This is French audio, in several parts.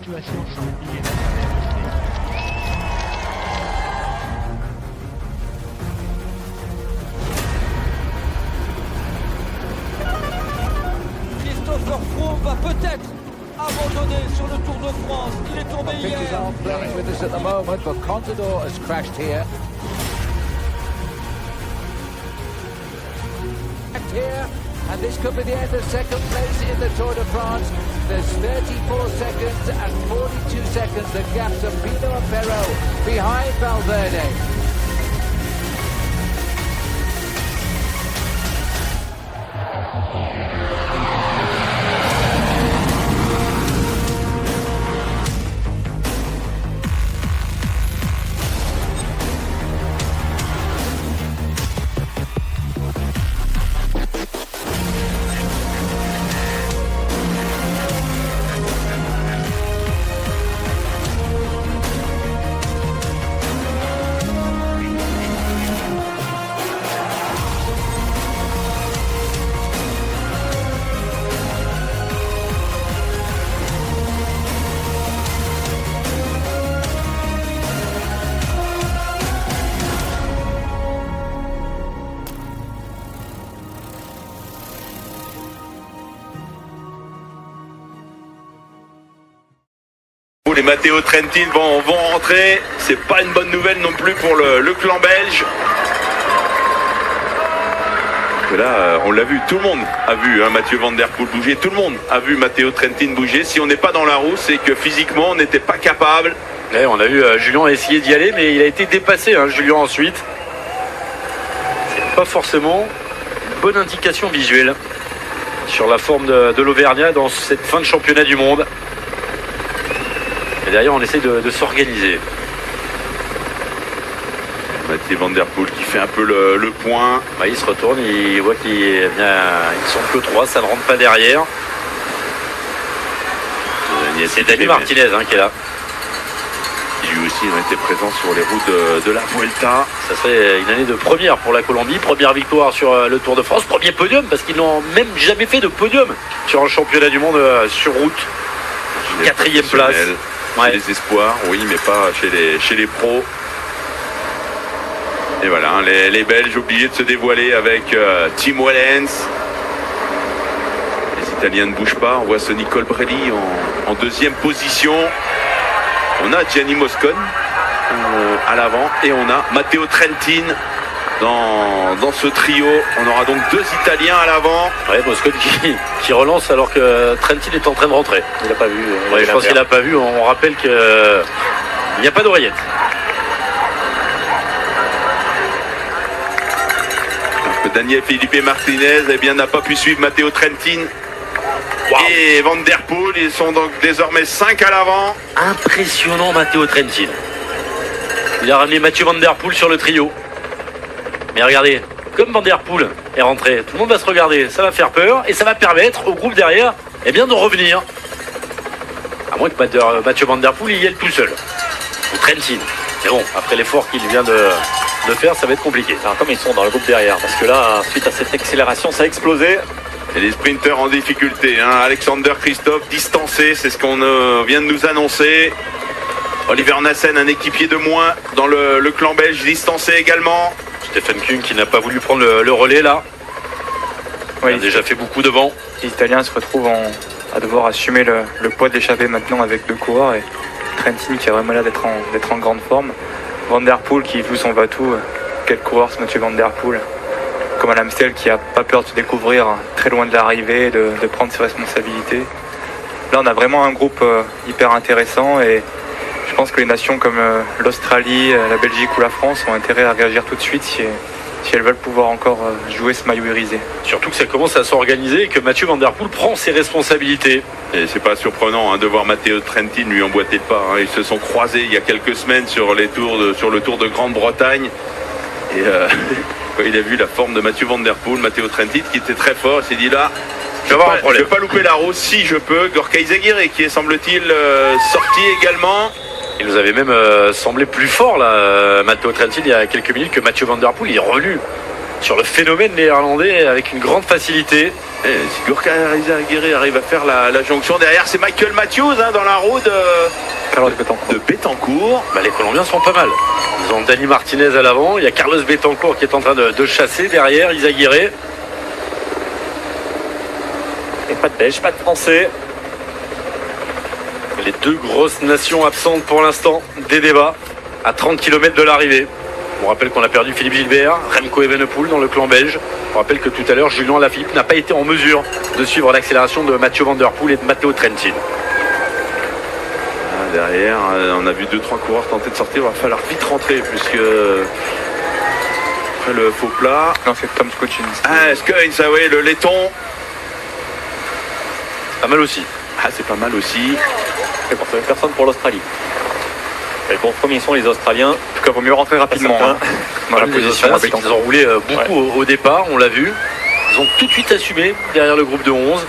situation sont liées à Christopher Froome va peut-être abandonner sur le Tour de France. Il est tombé hier. Playing with us at the moment, but Contador has crashed here. And this could be the end of second place in the Tour de France. There's 34 seconds and 42 seconds. The gaps of Pino and Perro behind Valverde. Les Matteo Trentin vont rentrer, c'est pas une bonne nouvelle non plus pour le clan belge. Et là, on l'a vu, tout le monde a vu Mathieu Van Der Poel bouger, tout le monde a vu Matteo Trentin bouger. Si on n'est pas dans la roue, c'est que physiquement on n'était pas capable. Ouais, on a vu Julien essayer d'y aller, mais il a été dépassé, Julien ensuite. C'est pas forcément une bonne indication visuelle sur la forme de l'Auvergnat dans cette fin de championnat du monde. Et derrière, on essaie de s'organiser. Mathieu Van Der Poel qui fait un peu le point. Il se retourne, il voit qu'ils sont que 3, ça ne rentre pas derrière. C'est Dani Martinez qui est là. Lui aussi a été présent sur les routes de la Vuelta. Ça serait une année de première pour la Colombie. Première victoire sur le Tour de France. Premier podium, parce qu'ils n'ont même jamais fait de podium sur un championnat du monde sur route. 4e place. Ouais. Les espoirs, oui, mais pas chez les pros. Et voilà, les Belges obligés de se dévoiler avec Tim Wellens. Les Italiens ne bougent pas. On voit ce Nicole Brelli en deuxième position. On a Gianni Moscon à l'avant et on a Matteo Trentin dans ce trio. On aura donc 2 Italiens à l'avant. Ouais, Moscon qui relance alors que Trentin est en train de rentrer. Il n'a pas vu. Je pense qu'il n'a pas vu. On rappelle qu'il n'y a pas d'oreillette. Daniel Felipe Martinez n'a pas pu suivre Matteo Trentin. Wow. Et Van Der Poel, ils sont donc désormais 5 à l'avant. Impressionnant Matteo Trentin. Il a ramené Mathieu Van Der Poel sur le trio. Mais regardez, comme Van Der Poel est rentré, tout le monde va se regarder, ça va faire peur et ça va permettre au groupe derrière de revenir. À moins que Mathieu Van Der Poel y aille tout seul. Ou Trentin. Mais bon, après l'effort qu'il vient de faire, ça va être compliqué. Alors, comme ils sont dans le groupe derrière, parce que là, suite à cette accélération, ça a explosé. Et les sprinteurs en difficulté. Alexander Christophe distancé, c'est ce qu'on vient de nous annoncer. Oliver Nassen, un équipier de moins dans le clan belge, distancé également. Stephen Kung qui n'a pas voulu prendre le relais là. Il a déjà fait beaucoup devant. Les Italiens se retrouvent à devoir assumer le poids de l'échappée maintenant avec 2 coureurs. Et Trentin qui a vraiment l'air d'être en grande forme. Van Der Poel qui joue son va-tout. Quel coureur ce Mathieu Van Der Poel. Comme à l'Amstel qui n'a pas peur de se découvrir très loin de l'arrivée, de prendre ses responsabilités. Là on a vraiment un groupe hyper intéressant et je pense que les nations comme l'Australie, la Belgique ou la France ont intérêt à réagir tout de suite si elles veulent pouvoir encore jouer ce maillot irisé. Surtout que ça commence à s'organiser et que Mathieu Van Der Poel prend ses responsabilités. Et c'est pas surprenant de voir Matteo Trentin lui emboîter le pas. Ils se sont croisés il y a quelques semaines sur le Tour de Grande-Bretagne. Et quand il a vu la forme de Mathieu Van Der Poel, Matteo Trentin qui était très fort, il s'est dit là, je ne vais pas louper la roue si je peux. Gorka Izagirre qui est semble-t-il sorti également. Il nous avait même semblé plus fort là, Matteo Trentin il y a quelques minutes que Mathieu Van Der Poel. Il est revenu sur le phénomène néerlandais avec une grande facilité. Et si Gorka Izagirre arrive à faire la jonction derrière, c'est Michael Matthews dans la roue de Bettencourt. Bah, les Colombiens sont pas mal. Ils ont Dani Martinez à l'avant, il y a Carlos Bettencourt qui est en train de chasser derrière Izagirre. Et pas de Belge, pas de Français. Les deux grosses nations absentes pour l'instant des débats à 30 km de l'arrivée. On rappelle qu'on a perdu Philippe Gilbert, Remco Evenepoel dans le clan belge. On rappelle que tout à l'heure, Julien Alaphilippe n'a pas été en mesure de suivre l'accélération de Mathieu Van Der Poel et de Matteo Trentin. Derrière, on a vu 2-3 coureurs tenter de sortir. Il va falloir vite rentrer puisque après le faux plat. Non, c'est Tom Skujins. Ah, Skujins, ah oui, le laiton. Pas mal aussi. Ah, c'est pas mal aussi. Et pour personne pour l'Australie. Et bon, premiers sont les Australiens. En tout cas, il vaut mieux rentrer rapidement dans la Les position. Australiens, c'est qu'ils ont roulé beaucoup au départ, on l'a vu. Ils ont tout de suite assumé derrière le groupe de 11.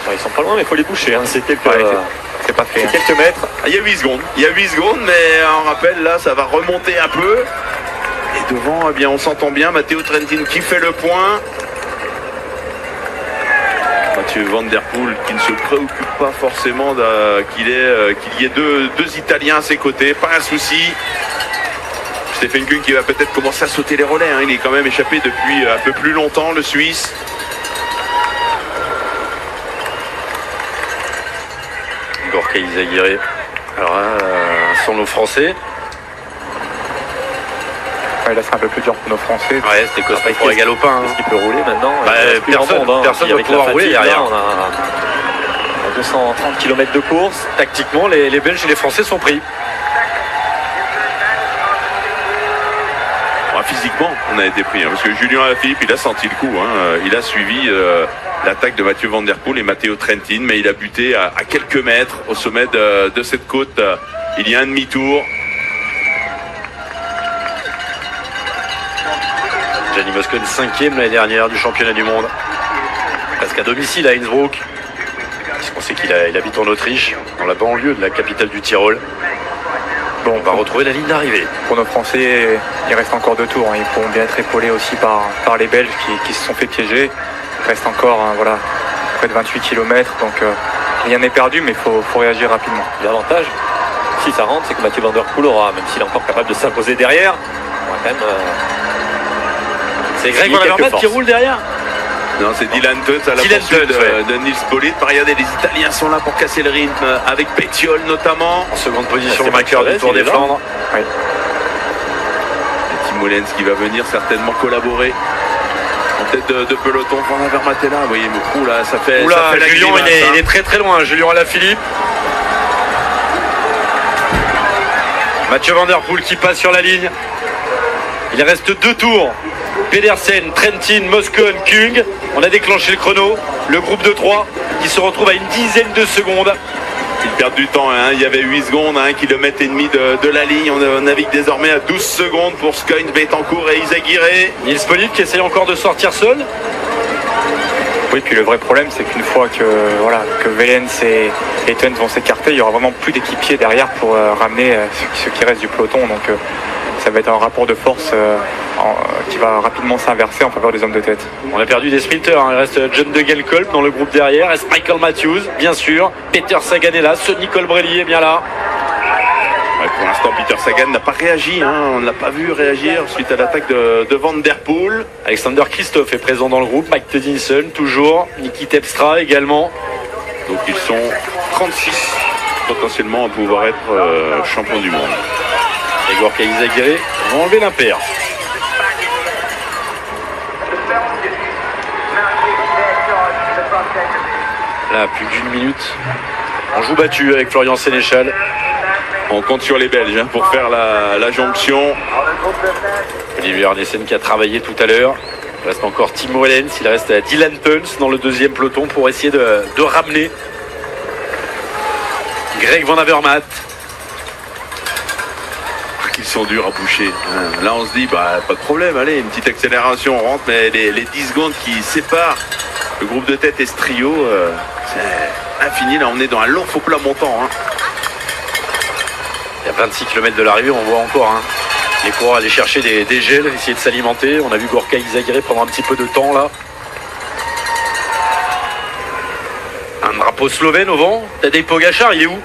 Enfin, ils sont pas loin, mais il faut les boucher. Hein. C'est quelques, C'est pas fait. c'est quelques mètres. Ah, il y a 8 secondes. Il y a 8 secondes, mais on rappelle, là, ça va remonter un peu. Et devant, eh bien, on s'entend bien. Matteo Trentin qui fait le point. Mathieu Van Der Poel qui ne se préoccupe pas forcément qu'il y ait deux Italiens à ses côtés. Pas un souci. Stephen Kung qui va peut-être commencer à sauter les relais. Hein. Il est quand même échappé depuis un peu plus longtemps, le Suisse. Gorka Izagirre. Alors là, sont nos Français. Ouais, là, c'est un peu plus dur pour nos Français. Ouais, c'était costaud pour les galopins. Est-ce qu'il peut rouler maintenant? Bah, Il reste plus grand personne monde, hein. ne Puis va avec pouvoir la rouler fatigue, derrière. là, on a 230 km de course. Tactiquement, les Belges et les Français sont pris. Physiquement, on a été pris. Hein, parce que Julien Alaphilippe, il a senti le coup. Hein, il a suivi l'attaque de Mathieu Van Der Poel et Matteo Trentin. Mais il a buté à quelques mètres au sommet de cette côte. Il y a un demi-tour. Gianni Moscon 5e l'année dernière du championnat du monde. Presque à domicile à Innsbruck. Puisqu'on sait qu'il habite en Autriche, dans la banlieue de la capitale du Tyrol. Bon, on va retrouver la ligne d'arrivée. Pour nos Français, il reste encore 2 tours. Ils pourront bien être épaulés aussi par les Belges qui se sont fait piéger. Il reste encore près de 28 km. Donc rien n'est perdu, mais il faut réagir rapidement. L'avantage, si ça rentre, c'est que Mathieu Van Der Poel aura, même s'il est encore capable de s'imposer derrière, on va quand même. C'est Greg Van Avermaet qui roule derrière. Non, c'est Dylan Teuns à la Dylan poursuite Teuns, de Nils Politt. Regardez, les Italiens sont là pour casser le rythme avec Pétiole notamment. En seconde position, C'est le vainqueur Max du Tour Chavez, des il est là. Flandres. Oui. Et Tim Wellens qui va venir certainement collaborer en tête de peloton. Van Avermaet est là, vous voyez, là, ça fait Oula, ça fait la Julien, grimace, il est très très loin. Julien Alaphilippe. Mathieu Van Der Poel qui passe sur la ligne. Il reste 2 tours. Pedersen, Trentin, Moscon, Kung. On a déclenché le chrono. Le groupe de 3 qui se retrouve à une dizaine de secondes. Ils perdent du temps, hein. Il y avait 8 secondes, 1 km et demi de la ligne. On navigue désormais à 12 secondes pour Skujins, Bettencourt et Izagirre. Nils Politt qui essaye encore de sortir seul. Oui, puis le vrai problème, c'est qu'une fois que Wellens et Teuns vont s'écarter, il n'y aura vraiment plus d'équipiers derrière pour ramener ce qui reste du peloton. Donc ça va être un rapport de force qui va rapidement s'inverser en faveur des hommes de tête. On a perdu des sprinters, hein. Il reste John de Gelkolb dans le groupe derrière. Reste Michael Matthews, bien sûr. Peter Sagan est là. Sonny Colbrelli est bien là. Ouais, pour l'instant, Peter Sagan n'a pas réagi. Hein. On ne l'a pas vu réagir suite à l'attaque de Van Der Poel. Alexander Christophe est présent dans le groupe. Mike Tedinson, toujours. Niki Terpstra également. Donc ils sont 36 potentiellement à pouvoir être champions du monde. Et Gorka Izagirre vont enlever l'impair. Là, plus d'1 minute. On joue battu avec Florian Sénéchal. On compte sur les Belges hein, pour faire la jonction. Olivier Arnessen qui a travaillé tout à l'heure. Il reste encore Tim Wellens. Il reste Dylan Teuns dans le deuxième peloton pour essayer de ramener Greg Van Avermaet. Ils sont durs à boucher. Là, on se dit, pas de problème, allez, une petite accélération, on rentre, mais les 10 secondes qui séparent le groupe de tête et ce trio, c'est infini. Là, on est dans un long faux plat montant. Hein. Il y a 26 km de l'arrivée, on voit encore. Hein. Les coureurs allaient chercher des gels, essayer de s'alimenter. On a vu Gorka Izagirre prendre un petit peu de temps là. Un drapeau slovène au vent. Tadej Pogačar, il est où?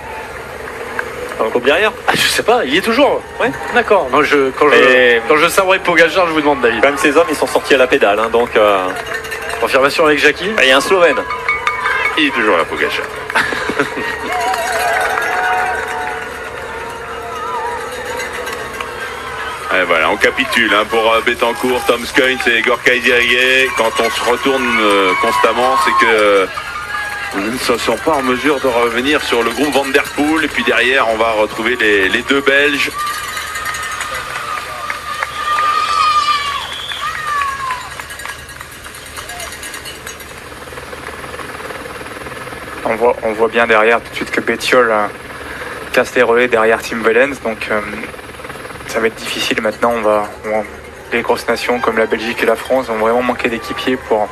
Dans le groupe derrière. Ah, je sais pas, il y est toujours. Ouais. D'accord. Quand je savais Pogačar, je vous demande, David. Quand même, ces hommes, ils sont sortis à la pédale. Hein, donc, Confirmation avec Jackie. il y a un Slovène. Il est toujours là, Pogačar. Et voilà, on capitule hein, pour Betancourt, Tom Skujins et Gorka Izagirre. Quand on se retourne constamment, c'est que nous ne sont pas en mesure de revenir sur le groupe Van Der Poel. Et puis derrière, on va retrouver les deux Belges. On voit bien derrière tout de suite que Bettiol casse les relais derrière Tim Wellens, donc ça va être difficile maintenant. Les grosses nations comme la Belgique et la France vont vraiment manquer d'équipiers pour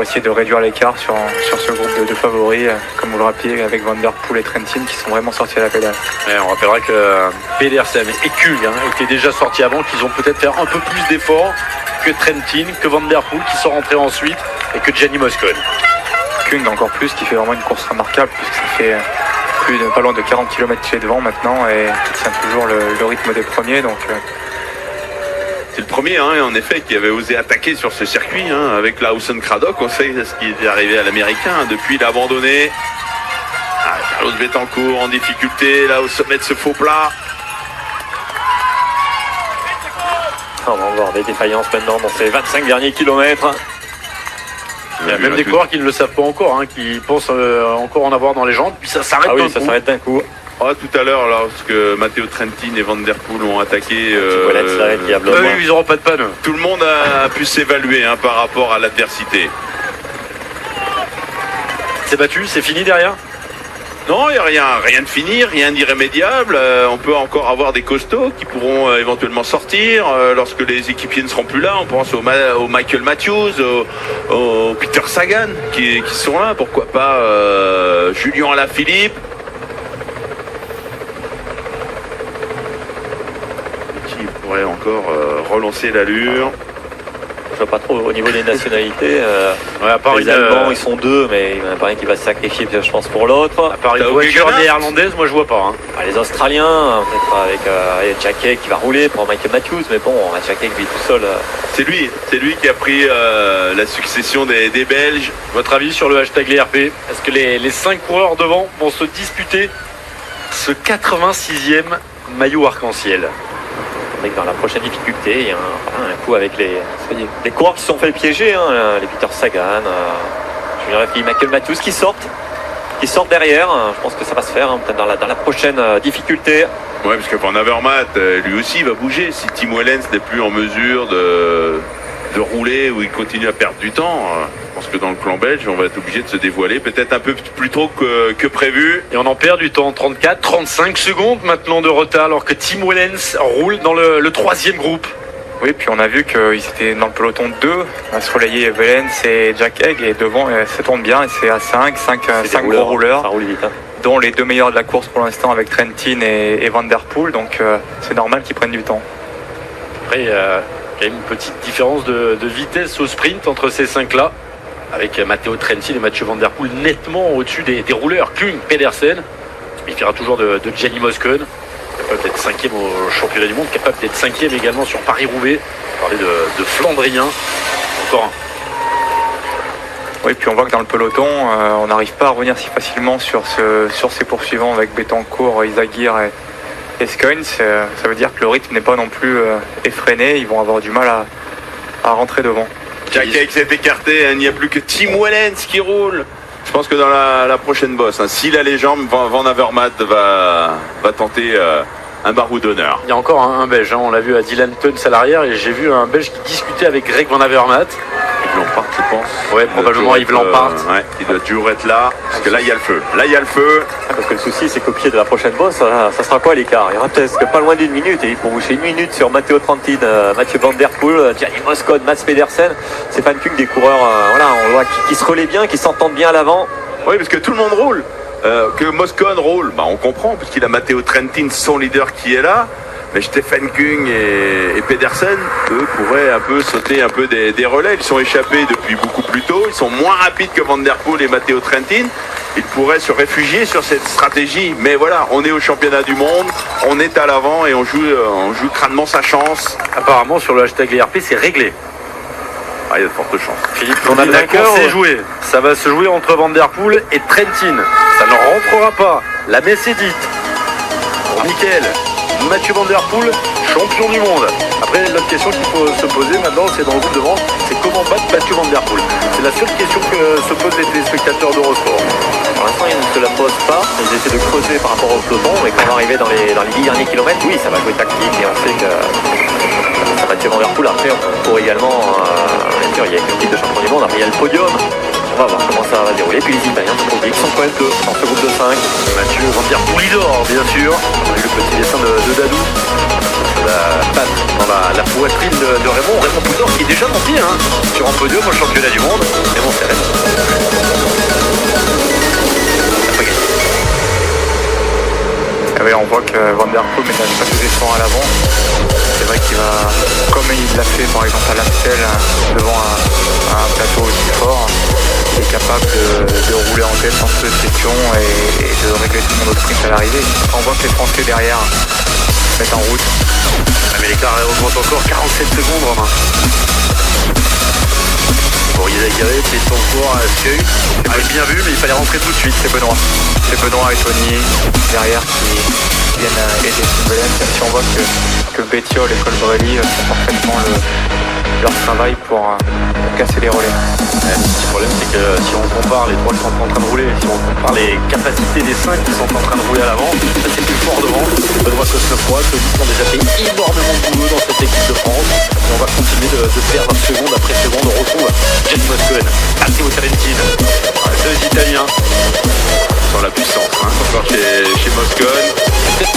essayer de réduire l'écart sur ce groupe de favoris, comme vous le rappelez, avec Van Der Poel et Trentin qui sont vraiment sortis à la pédale. Ouais, on rappellera que Pedersen et Kung étaient déjà sortis avant, qu'ils ont peut-être fait un peu plus d'efforts que Trentin, que Van Der Poel qui sont rentrés ensuite et que Gianni Moscon. Kung encore plus, qui fait vraiment une course remarquable puisque ça fait pas loin de 40 km chez devant maintenant et qui tient toujours le rythme des premiers. Donc c'est le premier, hein, en effet, qui avait osé attaquer sur ce circuit avec Lawson Craddock. On sait ce qui est arrivé à l'américain. Depuis, il a abandonné. Carlos Betancourt en difficulté, là au sommet de ce faux plat. On va voir des défaillances maintenant dans ces 25 derniers kilomètres. Il y a même des coureurs qui ne le savent pas encore, qui pensent encore en avoir dans les jambes, puis ça s'arrête d'un coup. Ça s'arrête d'un coup. Tout à l'heure, lorsque Matteo Trentin et Van Der Poel ont attaqué, ils n'auront pas de panne. Tout le monde a pu s'évaluer par rapport à l'adversité. C'est battu, c'est fini derrière? Non, il n'y a rien de fini, rien d'irrémédiable. On peut encore avoir des costauds qui pourront éventuellement sortir lorsque les équipiers ne seront plus là. On pense au Michael Matthews, au Peter Sagan qui sont là. Pourquoi pas Julien Alaphilippe. Qui pourrait encore relancer l'allure. Je vois pas trop au niveau des nationalités. À part les Allemands, ils sont deux, mais il n'y en a pas un qui va se sacrifier, je pense, pour l'autre. À part une voiture néerlandaise, moi je vois pas. Les Australiens, peut-être avec Jacquet qui va rouler pour Michael Matthews, mais bon, Jacquet qui vit tout seul. C'est lui qui a pris la succession des Belges. Votre avis sur le hashtag LRP? Est-ce que les 5 coureurs devant vont se disputer ce 86e maillot arc-en-ciel? Dans la prochaine difficulté, il y a un coup avec les coureurs qui se sont fait piéger, les Peter Sagan, Julien Alaphilippe, Michael Matthews qui sortent derrière. Je pense que ça va se faire peut-être dans la prochaine difficulté. Ouais, parce que Van Avermaet, lui aussi va bouger. Si Tim Wellens n'est plus en mesure de rouler ou il continue à perdre du temps, je pense que dans le clan belge, on va être obligé de se dévoiler peut-être un peu plus tôt que prévu. Et on en perd du temps, 35 secondes maintenant de retard, alors que Tim Wellens roule dans le 3e groupe. Oui, puis on a vu qu'ils étaient dans le peloton 2 à se relayer Wellens et Jack Haig, et devant ça tourne bien, et c'est à 5 gros rouleurs, ça roule vite, dont les 2 meilleurs de la course pour l'instant avec Trentin et Van Der Poel, donc c'est normal qu'ils prennent du temps. Après, il y a une petite différence de vitesse au sprint entre ces 5-là, avec Matteo Trentin et Mathieu Van Der Poel nettement au-dessus des rouleurs. Kung, Pedersen, il fera toujours de Gianni Moscon, capable d'être 5e au championnat du monde, capable d'être 5e également sur Paris-Roubaix. On parlait de Flandrien, encore un. Oui, puis on voit que dans le peloton, on n'arrive pas à revenir si facilement sur ces poursuivants avec Betancourt, Izagirre et Skujins. Ça veut dire que le rythme n'est pas non plus effréné, ils vont avoir du mal à rentrer devant. Jack Haig s'est écarté, il n'y a plus que Tim Wellens qui roule. Je pense que dans la prochaine bosse, s'il a les jambes, Van Avermaet va tenter un baroud d'honneur. Il y a encore un Belge, on l'a vu à Dylan Teuns à l'arrière, et j'ai vu un Belge qui discutait avec Greg Van Avermaet. Yves Lampart, je pense. Ouais, probablement Yves Lampart. Il doit toujours être là, parce que là il y a le feu. Parce que le souci, c'est qu'au pied de la prochaine bosse, ça sera quoi l'écart? Il y aura peut-être pas loin d'1 minute, et il faut boucher 1 minute sur Matteo Trentin, Mathieu Van Der Poel, Gianni Moscon, Mats Pedersen. C'est pas que des coureurs on voit qui se relaient bien, qui s'entendent bien à l'avant. Oui, parce que tout le monde roule. Que Moscon roule, on comprend, puisqu'il a Matteo Trentin, son leader, qui est là. Mais Stephen Kung et Pedersen, eux, pourraient un peu sauter un peu des relais. Ils sont échappés depuis beaucoup plus tôt. Ils sont moins rapides que Van Der Poel et Matteo Trentin. Ils pourraient se réfugier sur cette stratégie. Mais voilà, on est au championnat du monde, on est à l'avant et on joue crânement sa chance. Apparemment, sur le hashtag LRP, c'est réglé. Ah, il y a de fortes chances. Philippe, on a d'accord, c'est joué. Ça va se jouer entre Van Der Poel et Trentin. Ça ne rentrera pas. La messe est dite. Pour Michael, Mathieu Van Der Poel, champion du monde. Après, l'autre question qu'il faut se poser maintenant, c'est dans le groupe devant, c'est comment battre Mathieu Van Der Poel. C'est la seule question que se posent les téléspectateurs d'Eurosport. Pour l'instant, ils ne se la posent pas. Ils essaient de creuser par rapport au peloton. Mais quand on va arriver dans les 10 derniers kilomètres, oui, ça va jouer tactique. Et on sait que Mathieu Van Der Poel, après, on court également. Bien sûr, il y a une équipe de champion du monde. Après, il y a le podium. On va voir comment ça va dérouler. Puis les Italiens sont qui sont quand même deux dans ce groupe de 5. Mathieu Van Der Poel, il dort, bien sûr. On a eu le petit dessin de Dadou. La patte dans la poitrine de Raymond. Raymond Poulidor qui est déjà monté sur un podium au championnat du monde. Mais bon, c'est Raymond. Ah oui, on voit que Van Der Poel ménage pas ses efforts à l'avant. C'est vrai qu'il va, comme il l'a fait par exemple à l'Amstel, devant un plateau aussi fort, il est capable de rouler en tête sans se poser de questions et de régler tout le monde au sprint à l'arrivée. On voit que les Français derrière mettent en route. Ah, mais l'écart augmente encore 47 secondes, Romain. Bon, il a garé, c'est son cours à Scueil. Bien vu, mais il fallait rentrer tout de suite. C'est Benoît et Tony derrière qui viennent aider Timbaland. Si on voit que Bettiol et Colbrelli font parfaitement leur travail pour casser les relais. Le problème, c'est que si on compare les trois qui sont en train de rouler, si on compare les capacités des 5 qui sont en train de rouler à l'avant, c'est plus fort devant. Benoît Cosnefroy, ceux qui ont déjà fait énormément de boulot dans cette équipe de France. Et on va continuer de perdre seconde après seconde. On retrouve Jack Moscone, Matteo Trentin, deux Italiens. Sur la puissance, encore chez Moscone. Peut-être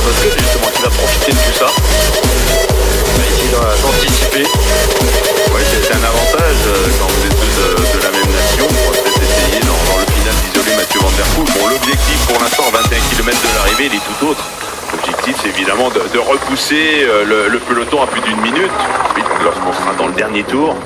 Moscone justement qui va profiter de tout ça. On va essayer d'anticiper. Ouais, c'est un avantage quand vous êtes deux de la même nation. On va peut-être essayer dans le final d'isoler Mathieu Van Der Poel. Bon, l'objectif pour l'instant, 21 km de l'arrivée, il est tout autre. L'objectif, c'est évidemment de repousser le peloton à plus d'une minute. Lorsqu'on sera dans le dernier tour,